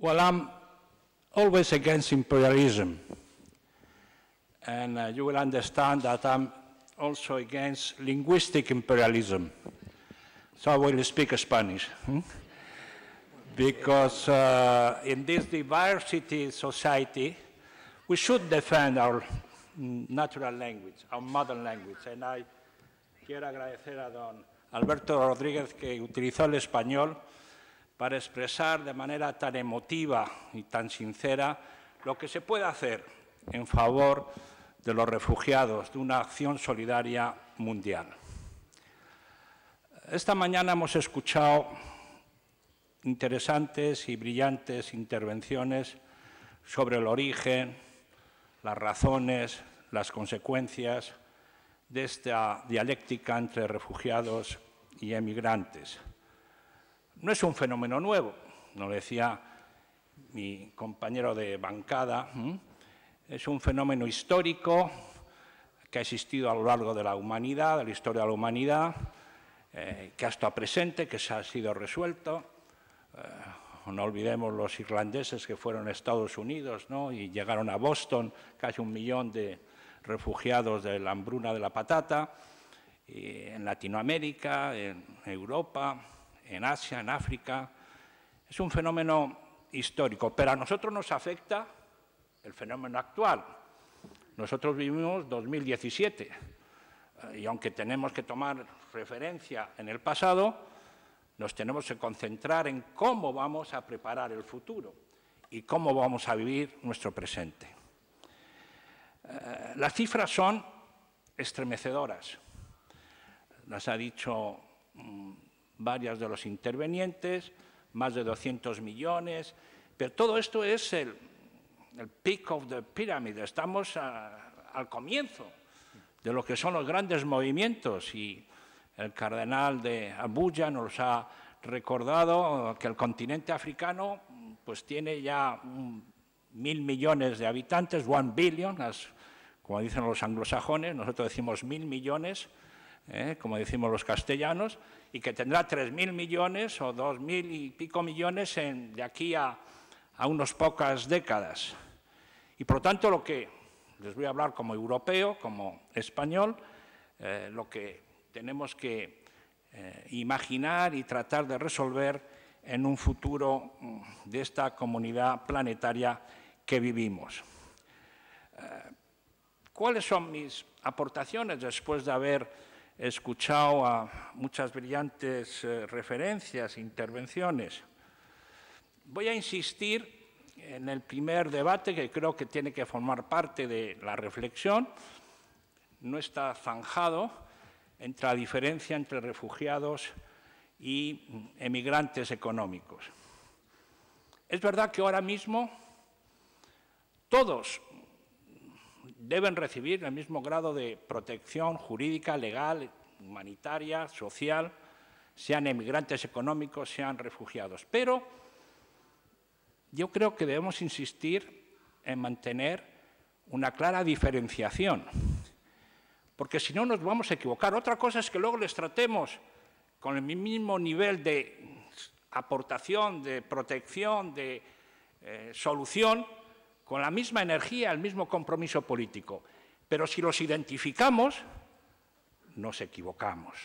Well, I'm always against imperialism. And you will understand that I'm also against linguistic imperialism. So I will speak Spanish. Because in this diversity society, we should defend our natural language, our mother language. And I quiero agradecer a don Alberto Rodríguez que utilizó el español para expresar de manera tan emotiva y tan sincera lo que se puede hacer en favor de los refugiados, de una acción solidaria mundial. Esta mañana hemos escuchado interesantes y brillantes intervenciones sobre el origen, las razones, las consecuencias de esta dialéctica entre refugiados y emigrantes. No es un fenómeno nuevo, nos lo decía mi compañero de bancada, es un fenómeno histórico que ha existido a lo largo de la humanidad, de la historia de la humanidad, que ha estado presente, que se ha sido resuelto. No olvidemos los irlandeses que fueron a Estados Unidos, ¿no? Y llegaron a Boston, casi 1 millón de refugiados de la hambruna de la patata, y en Latinoamérica, en Europa, en Asia, en África. Es un fenómeno histórico, pero a nosotros nos afecta el fenómeno actual. Nosotros vivimos 2017 y aunque tenemos que tomar referencia en el pasado, nos tenemos que concentrar en cómo vamos a preparar el futuro y cómo vamos a vivir nuestro presente. Las cifras son estremecedoras. Las ha dicho varios de los intervenientes, más de 200 millones, pero todo esto es el peak of the pyramid. Estamos al comienzo de lo que son los grandes movimientos y el cardenal de Abuja nos ha recordado que el continente africano pues, tiene ya 1.000 millones de habitantes, 1 billion, como dicen los anglosajones, nosotros decimos 1.000 millones, como decimos los castellanos, y que tendrá 3.000 millones o 2.000 y pico millones de aquí a unas pocas décadas. Y por lo tanto, lo que les voy a hablar como europeo, como español, lo que tenemos que imaginar y tratar de resolver en un futuro de esta comunidad planetaria que vivimos. ¿Cuáles son mis aportaciones después de haber escuchado a muchas brillantes referencias e intervenciones? Voy a insistir en el primer debate que creo que tiene que formar parte de la reflexión. No está zanjado entre la diferencia entre refugiados y emigrantes económicos. Es verdad que ahora mismo todos deben recibir el mismo grado de protección jurídica, legal, humanitaria, social, sean emigrantes económicos, sean refugiados. Pero yo creo que debemos insistir en mantener una clara diferenciación, porque si no nos vamos a equivocar. Otra cosa es que luego les tratemos con el mismo nivel de aportación, de protección, de solución, con la misma energía, el mismo compromiso político. Pero si los identificamos, nos equivocamos.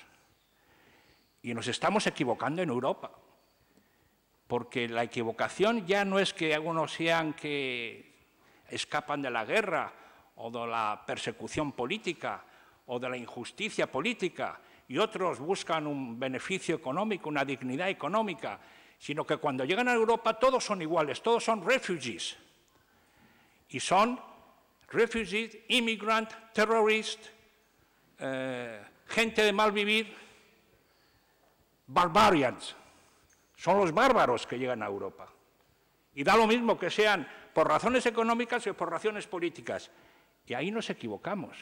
Y nos estamos equivocando en Europa, porque la equivocación ya no es que algunos sean que escapan de la guerra o de la persecución política o de la injusticia política y otros buscan un beneficio económico, una dignidad económica, sino que cuando llegan a Europa todos son iguales, todos son refugees. Y son refugees, immigrant, terrorist, gente de mal vivir, barbarians. Son los bárbaros que llegan a Europa. Y da lo mismo que sean por razones económicas o por razones políticas. Y ahí nos equivocamos,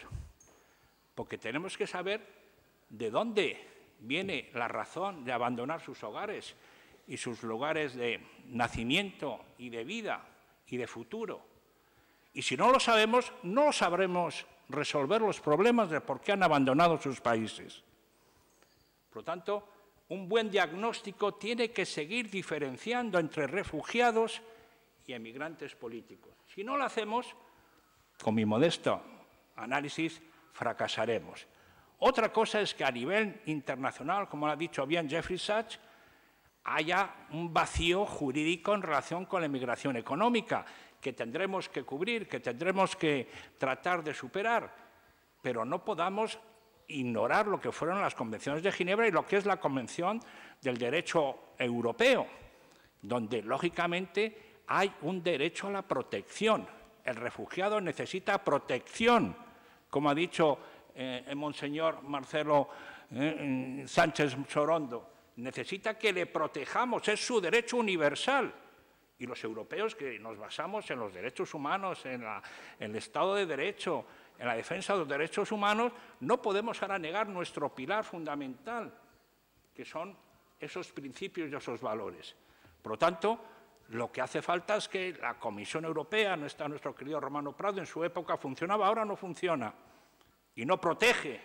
porque tenemos que saber de dónde viene la razón de abandonar sus hogares y sus lugares de nacimiento y de vida y de futuro. Y si no lo sabemos, no sabremos resolver los problemas de por qué han abandonado sus países. Por lo tanto, un buen diagnóstico tiene que seguir diferenciando entre refugiados y emigrantes políticos. Si no lo hacemos, con mi modesto análisis, fracasaremos. Otra cosa es que a nivel internacional, como lo ha dicho bien Jeffrey Sachs, haya un vacío jurídico en relación con la inmigración económica, que tendremos que cubrir, que tendremos que tratar de superar, pero no podamos ignorar lo que fueron las convenciones de Ginebra y lo que es la Convención del Derecho Europeo, donde, lógicamente, hay un derecho a la protección. El refugiado necesita protección, como ha dicho Monseñor Marcelo Sánchez Sorondo. Necesita que le protejamos, es su derecho universal. Y los europeos, que nos basamos en los derechos humanos, en el Estado de Derecho, en la defensa de los derechos humanos, no podemos ahora negar nuestro pilar fundamental, que son esos principios y esos valores. Por lo tanto, lo que hace falta es que la Comisión Europea, no está nuestro querido Romano Prado, en su época funcionaba, ahora no funciona, y no protege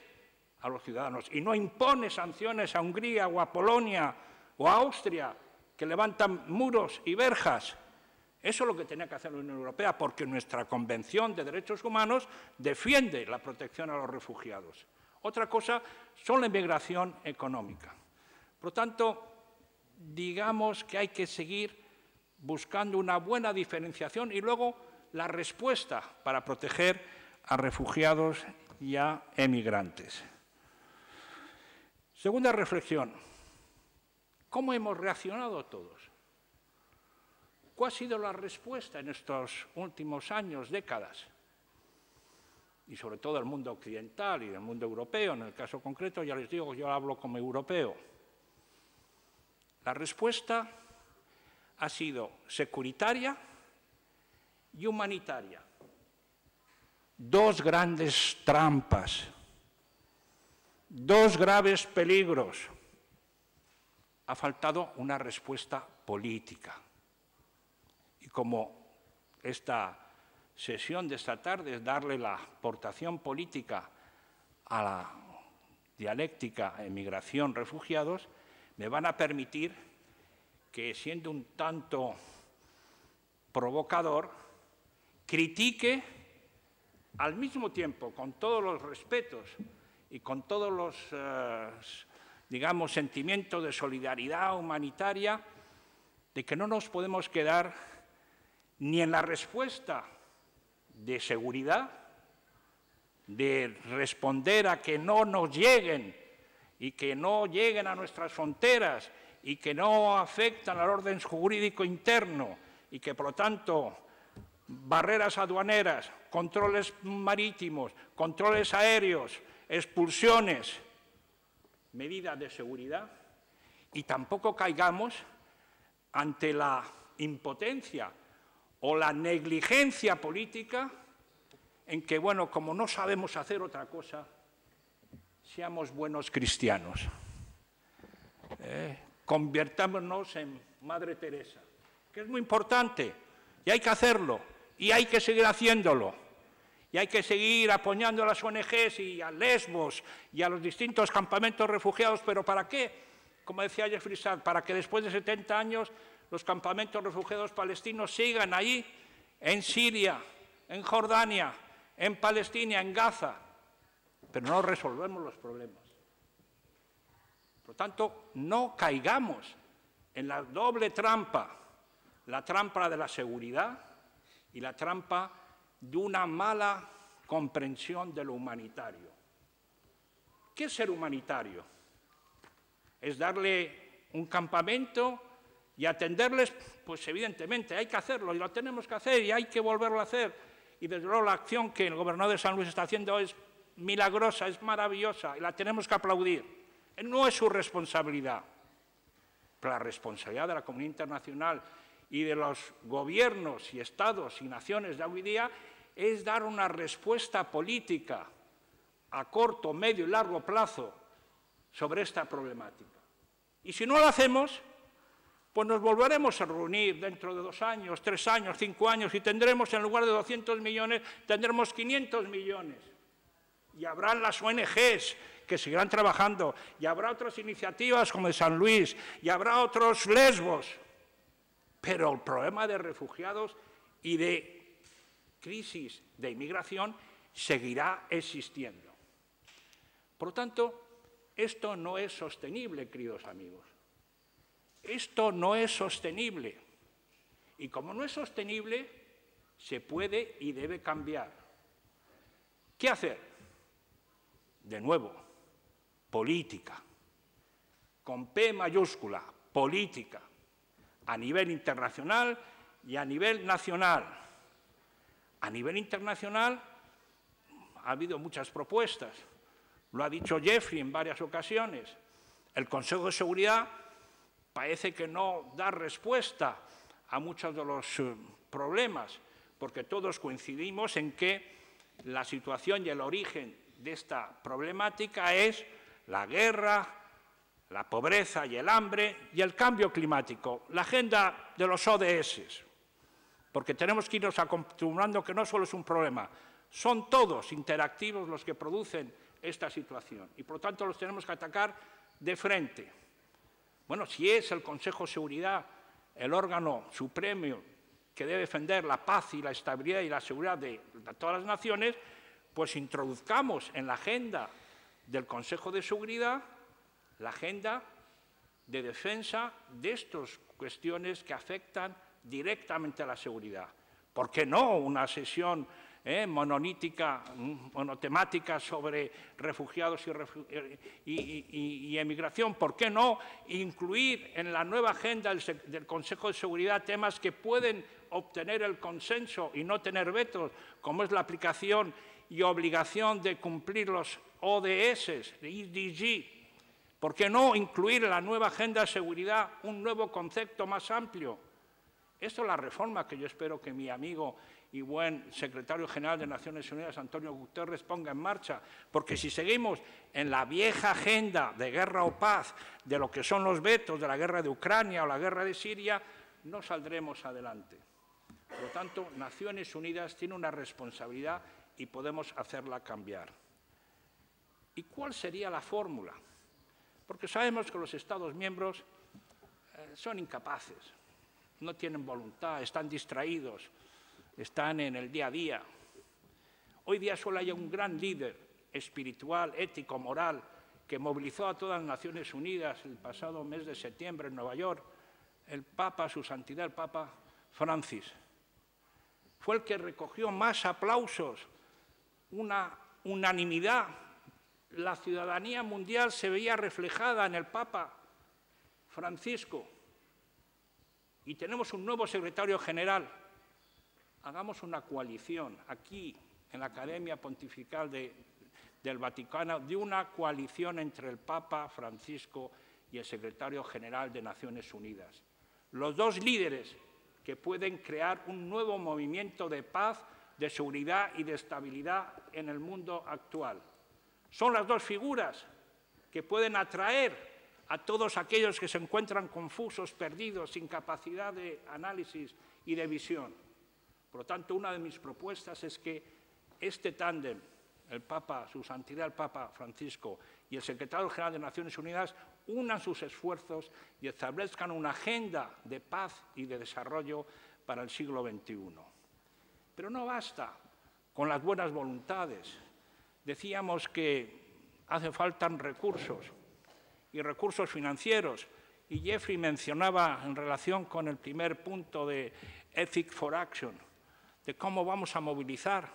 a los ciudadanos, y no impone sanciones a Hungría o a Polonia o a Austria, que levantan muros y verjas. Eso es lo que tenía que hacer la Unión Europea, porque nuestra Convención de Derechos Humanos defiende la protección a los refugiados. Otra cosa son la inmigración económica. Por lo tanto, digamos que hay que seguir buscando una buena diferenciación y luego la respuesta para proteger a refugiados y a emigrantes. Segunda reflexión. ¿Cómo hemos reaccionado todos? ¿Cuál ha sido la respuesta en estos últimos años, décadas? Y sobre todo el mundo occidental y el mundo europeo, en el caso concreto, ya les digo, yo hablo como europeo. La respuesta ha sido securitaria y humanitaria. Dos grandes trampas, dos graves peligros. Ha faltado una respuesta política. Y como esta sesión de esta tarde es darle la aportación política a la dialéctica emigración-refugiados, me van a permitir que, siendo un tanto provocador, critique al mismo tiempo, con todos los respetos y con todos los digamos, sentimiento de solidaridad humanitaria, de que no nos podemos quedar ni en la respuesta de seguridad, de responder a que no nos lleguen y que no lleguen a nuestras fronteras y que no afectan al orden jurídico interno y que, por lo tanto, barreras aduaneras, controles marítimos, controles aéreos, expulsiones, medidas de seguridad, y tampoco caigamos ante la impotencia o la negligencia política en que, bueno, como no sabemos hacer otra cosa, seamos buenos cristianos. Convirtámonos en Madre Teresa, que es muy importante, y hay que hacerlo, y hay que seguir haciéndolo. Y hay que seguir apoyando a las ONGs y a Lesbos y a los distintos campamentos refugiados. ¿Pero para qué? Como decía Jeffrey Sachs, para que después de 70 años los campamentos refugiados palestinos sigan ahí, en Siria, en Jordania, en Palestina, en Gaza. Pero no resolvemos los problemas. Por lo tanto, no caigamos en la doble trampa, la trampa de la seguridad y la trampa de una mala comprensión de lo humanitario. ¿Qué es ser humanitario? ¿Es darle un campamento y atenderles? Pues evidentemente hay que hacerlo y lo tenemos que hacer y hay que volverlo a hacer. Y desde luego la acción que el gobernador de San Luis está haciendo es milagrosa, es maravillosa y la tenemos que aplaudir. No es su responsabilidad, pero la responsabilidad de la comunidad internacional y de los gobiernos y estados y naciones de hoy día es dar una respuesta política a corto, medio y largo plazo sobre esta problemática. Y si no lo hacemos, pues nos volveremos a reunir dentro de 2 años, 3 años, 5 años y tendremos, en lugar de 200 millones, tendremos 500 millones. Y habrán las ONGs que seguirán trabajando, y habrá otras iniciativas como de San Luis, y habrá otros Lesbos. pero el problema de refugiados y de crisis de inmigración seguirá existiendo. Por lo tanto, esto no es sostenible, queridos amigos. Esto no es sostenible. Y como no es sostenible, se puede y debe cambiar. ¿Qué hacer? De nuevo, política. Con P mayúscula, política. A nivel internacional y a nivel nacional. A nivel internacional ha habido muchas propuestas. Lo ha dicho Jeffrey en varias ocasiones. El Consejo de Seguridad parece que no da respuesta a muchos de los problemas, porque todos coincidimos en que la situación y el origen de esta problemática es la guerra, la pobreza y el hambre y el cambio climático, la agenda de los ODS, porque tenemos que irnos acostumbrando que no solo es un problema, son todos interactivos los que producen esta situación y, por lo tanto, los tenemos que atacar de frente. Bueno, si es el Consejo de Seguridad el órgano supremo que debe defender la paz y la estabilidad y la seguridad de todas las naciones, pues introduzcamos en la agenda del Consejo de Seguridad la agenda de defensa de estas cuestiones que afectan directamente a la seguridad. ¿Por qué no una sesión mononítica, monotemática sobre refugiados y emigración? ¿Por qué no incluir en la nueva agenda del Consejo de Seguridad temas que pueden obtener el consenso y no tener vetos, como es la aplicación y obligación de cumplir los ODS, EDG? ¿Por qué no incluir en la nueva agenda de seguridad un nuevo concepto más amplio? Esto es la reforma que yo espero que mi amigo y buen secretario general de Naciones Unidas, Antonio Guterres, ponga en marcha, porque si seguimos en la vieja agenda de guerra o paz, de lo que son los vetos de la guerra de Ucrania o la guerra de Siria, no saldremos adelante. Por lo tanto, Naciones Unidas tiene una responsabilidad y podemos hacerla cambiar. ¿Y cuál sería la fórmula? Porque sabemos que los Estados miembros son incapaces, no tienen voluntad, están distraídos, están en el día a día. Hoy día solo hay un gran líder espiritual, ético, moral, que movilizó a todas las Naciones Unidas el pasado mes de septiembre en Nueva York, el Papa, Su Santidad, el Papa Francis. Fue el que recogió más aplausos, una unanimidad. La ciudadanía mundial se veía reflejada en el Papa Francisco. Y tenemos un nuevo secretario general. Hagamos una coalición aquí, en la Academia Pontifical del Vaticano, de una coalición entre el Papa Francisco y el secretario general de Naciones Unidas. Los dos líderes que pueden crear un nuevo movimiento de paz, de seguridad y de estabilidad en el mundo actual. Son las dos figuras que pueden atraer a todos aquellos que se encuentran confusos, perdidos, sin capacidad de análisis y de visión. Por lo tanto, una de mis propuestas es que este tándem, el Papa, Su Santidad el Papa Francisco y el Secretario General de Naciones Unidas, unan sus esfuerzos y establezcan una agenda de paz y de desarrollo para el siglo XXI. Pero no basta con las buenas voluntades. Decíamos que hace falta recursos y recursos financieros. Y Jeffrey mencionaba en relación con el primer punto de Ethics for Action, de cómo vamos a movilizar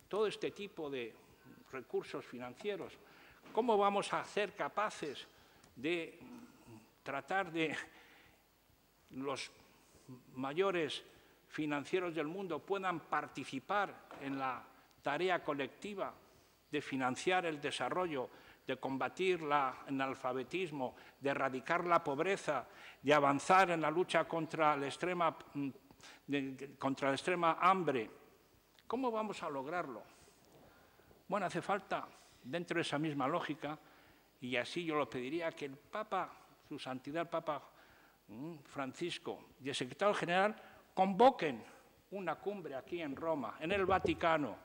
todo este tipo de recursos financieros, cómo vamos a ser capaces de tratar de los mayores financieros del mundo puedan participar en la tarea colectiva de financiar el desarrollo, de combatir el analfabetismo, de erradicar la pobreza, de avanzar en la lucha contra la extrema hambre. ¿Cómo vamos a lograrlo? Bueno, hace falta, dentro de esa misma lógica, y así yo lo pediría, que el Papa, Su Santidad el Papa Francisco y el Secretario General convoquen una cumbre aquí en Roma, en el Vaticano,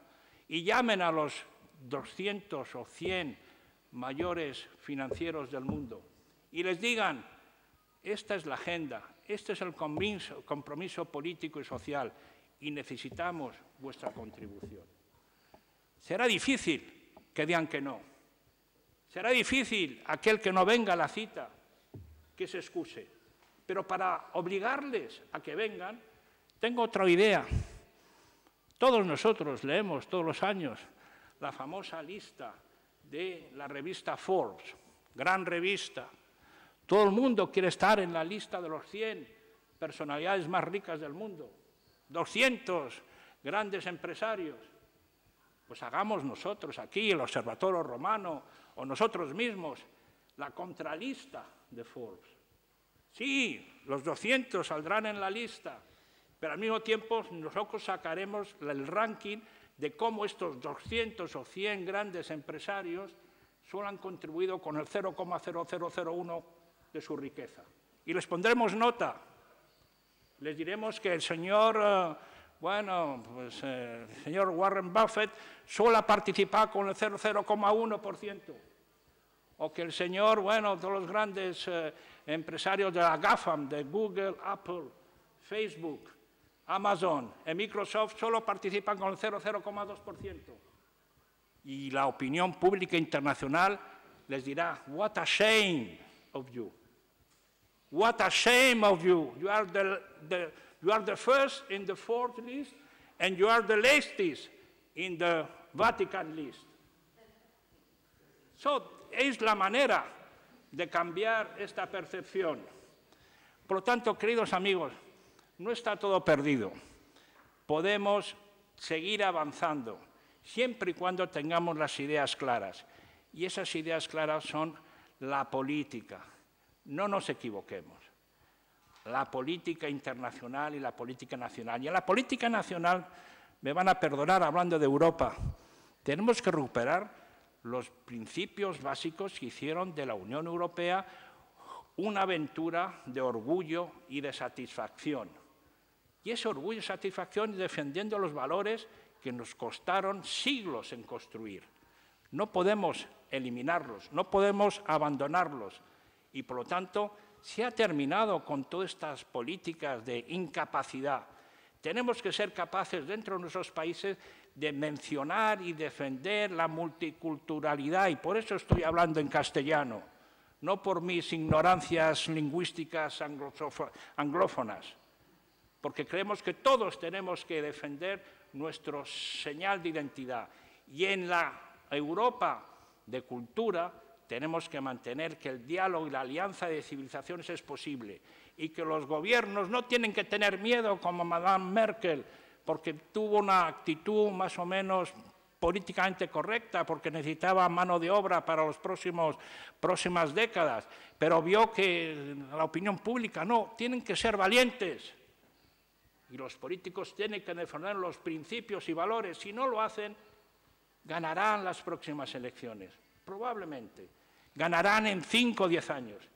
y llamen a los 200 o 100 mayores financieros del mundo y les digan, esta es la agenda, este es el compromiso político y social y necesitamos vuestra contribución. Será difícil que digan que no. Será difícil aquel que no venga a la cita, que se excuse. Pero para obligarles a que vengan, tengo otra idea. Todos nosotros leemos todos los años la famosa lista de la revista Forbes, gran revista. Todo el mundo quiere estar en la lista de los 100 personalidades más ricas del mundo, 200 grandes empresarios. Pues hagamos nosotros aquí, el Observatorio Romano, o nosotros mismos, la contralista de Forbes. Sí, los 200 saldrán en la lista, pero al mismo tiempo nosotros sacaremos el ranking de cómo estos 200 o 100 grandes empresarios solo han contribuido con el 0,0001 de su riqueza. Y les pondremos nota. Les diremos que el señor, señor Warren Buffett solo ha participado con el 0,1%. O que el señor, todos los grandes empresarios de la GAFAM, de Google, Apple, Facebook, Amazon y Microsoft solo participan con el 0,2%. Y la opinión pública internacional les dirá, what a shame of you. What a shame of you. You are the first in the fourth list and you are the latest in the Vatican list. So, es la manera de cambiar esta percepción. Por lo tanto, queridos amigos, no está todo perdido. Podemos seguir avanzando, siempre y cuando tengamos las ideas claras. Y esas ideas claras son la política. No nos equivoquemos. La política internacional y la política nacional. Y en la política nacional, me van a perdonar hablando de Europa, tenemos que recuperar los principios básicos que hicieron de la Unión Europea una aventura de orgullo y de satisfacción. Y ese orgullo y satisfacción defendiendo los valores que nos costaron siglos en construir. No podemos eliminarlos, no podemos abandonarlos. Y, por lo tanto, se ha terminado con todas estas políticas de incapacidad. Tenemos que ser capaces, dentro de nuestros países, de mencionar y defender la multiculturalidad. Y por eso estoy hablando en castellano, no por mis ignorancias lingüísticas anglófonas, porque creemos que todos tenemos que defender nuestro señal de identidad. Y en la Europa de cultura tenemos que mantener que el diálogo y la alianza de civilizaciones es posible y que los gobiernos no tienen que tener miedo como Madame Merkel, porque tuvo una actitud más o menos políticamente correcta, porque necesitaba mano de obra para las próximas décadas, pero vio que la opinión pública no, tienen que ser valientes. Y los políticos tienen que defender los principios y valores. Si no lo hacen, ganarán las próximas elecciones. Probablemente. Ganarán en 5 o 10 años.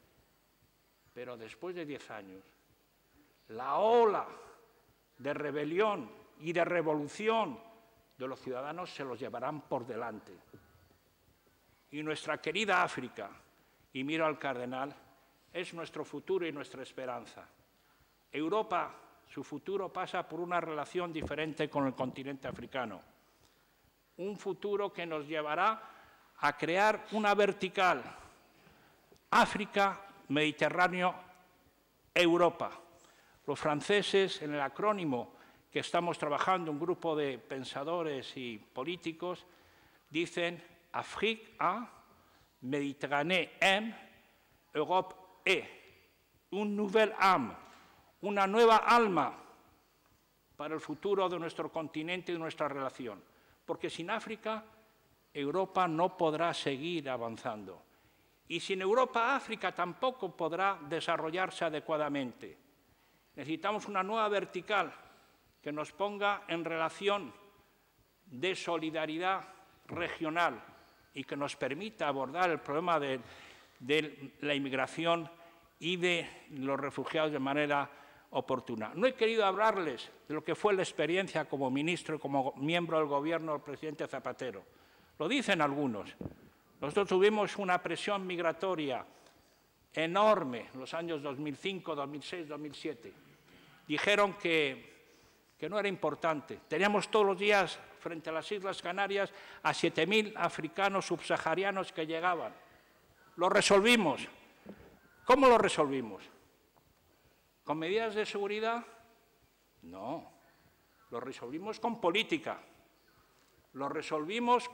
Pero después de 10 años, la ola de rebelión y de revolución de los ciudadanos se los llevarán por delante. Y nuestra querida África, y miro al cardenal, es nuestro futuro y nuestra esperanza. Europa, su futuro pasa por una relación diferente con el continente africano. Un futuro que nos llevará a crear una vertical África, Mediterráneo, Europa. Los franceses, en el acrónimo que estamos trabajando, un grupo de pensadores y políticos, dicen Afrique A, Méditerranée M, Europe E. Un nouvel âme, una nueva alma para el futuro de nuestro continente y de nuestra relación. Porque sin África, Europa no podrá seguir avanzando. Y sin Europa, África tampoco podrá desarrollarse adecuadamente. Necesitamos una nueva vertical que nos ponga en relación de solidaridad regional y que nos permita abordar el problema de la inmigración y de los refugiados de manera oportuna. No he querido hablarles de lo que fue la experiencia como ministro y como miembro del gobierno del presidente Zapatero. Lo dicen algunos. Nosotros tuvimos una presión migratoria enorme en los años 2005, 2006, 2007. Dijeron que no era importante. Teníamos todos los días frente a las Islas Canarias a 7.000 africanos subsaharianos que llegaban. Lo resolvimos. ¿Cómo lo resolvimos? ¿Con medidas de seguridad? No. Lo resolvimos con política. Lo resolvimos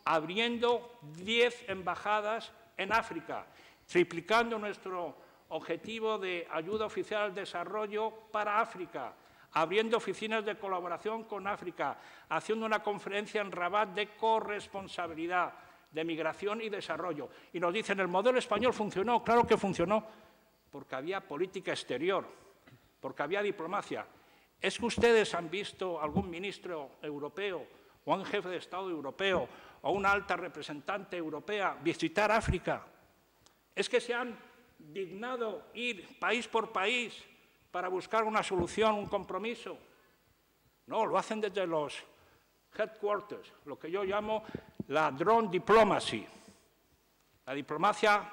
abriendo 10 embajadas en África, triplicando nuestro objetivo de ayuda oficial al desarrollo para África, abriendo oficinas de colaboración con África, haciendo una conferencia en Rabat de corresponsabilidad, de migración y desarrollo. Y nos dicen, el modelo español funcionó. Claro que funcionó, porque había política exterior, porque había diplomacia. ¿Es que ustedes han visto algún ministro europeo o un jefe de Estado europeo o una alta representante europea visitar África? ¿Es que se han dignado ir país por país para buscar una solución, un compromiso? No, lo hacen desde los headquarters, lo que yo llamo la drone diplomacy, la diplomacia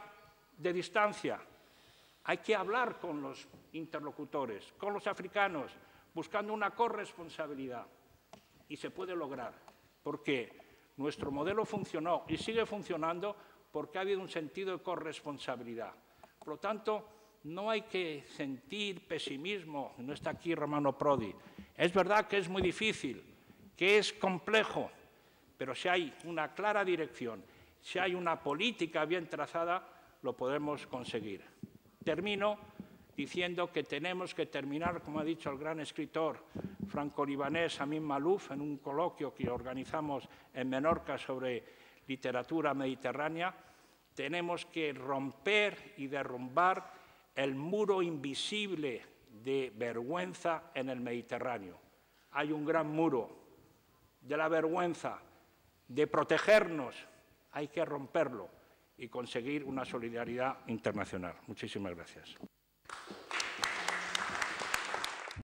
de distancia. Hay que hablar con los interlocutores, con los africanos, buscando una corresponsabilidad. Y se puede lograr, porque nuestro modelo funcionó y sigue funcionando porque ha habido un sentido de corresponsabilidad. Por lo tanto, no hay que sentir pesimismo. No está aquí Romano Prodi. Es verdad que es muy difícil, que es complejo, pero si hay una clara dirección, si hay una política bien trazada, lo podemos conseguir. Termino diciendo que tenemos que terminar, como ha dicho el gran escritor franco-libanés Amin Maalouf, en un coloquio que organizamos en Menorca sobre literatura mediterránea, tenemos que romper y derrumbar el muro invisible de vergüenza en el Mediterráneo. Hay un gran muro de la vergüenza, de protegernos. Hay que romperlo y conseguir una solidaridad internacional. Muchísimas gracias.